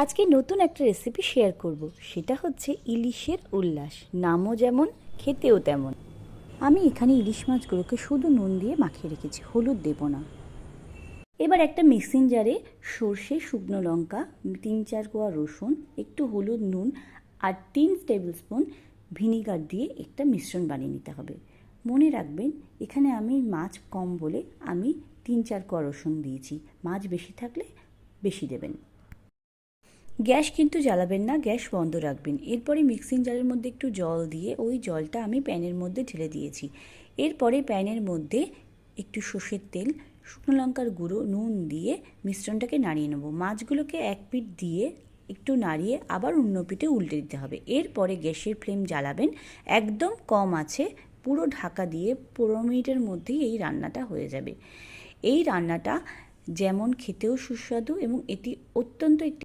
আজকে নতুন একটা রেসিপি শেয়ার করব, সেটা হচ্ছে ইলিশের উল্লাস। নামও যেমন, খেতেও তেমন। আমি এখানে ইলিশ মাছগুলোকে শুধু নুন দিয়ে মাখিয়ে রেখেছি, হলুদ দেব না। এবার একটা মিক্সিং জারে সর্ষে, শুকনো লঙ্কা, 3-4 কোয়া রসুন, একটু হলুদ, নুন আর 3 টেবিল স্পুন ভিনিগার দিয়ে একটা মিশ্রণ বানিয়ে নিতে হবে। মনে রাখবেন, এখানে আমি মাছ কম বলে আমি 3-4 কোয়া রসুন দিয়েছি। মাছ বেশি থাকলে বেশি দেবেন। গ্যাস কিন্তু জ্বালাবেন না, গ্যাস বন্ধ রাখবেন। এরপরে মিক্সিং জারের মধ্যে একটু জল দিয়ে ওই জলটা আমি প্যানের মধ্যে ঢেলে দিয়েছি। এরপরে প্যানের মধ্যে একটু সর্ষের তেল, শুকনো লঙ্কার গুঁড়ো, নুন দিয়ে মিশ্রণটাকে নাড়িয়ে নেব। মাছগুলোকে এক পিঠ দিয়ে একটু নাড়িয়ে আবার অন্য পিঠে উল্টে দিতে হবে। এরপরে গ্যাসের ফ্লেম জ্বালাবেন একদম কম আছে, পুরো ঢাকা দিয়ে 15 মিনিটের মধ্যেই এই রান্নাটা হয়ে যাবে। এই রান্নাটা যেমন খেতেও সুস্বাদু এবং এটি অত্যন্ত একটি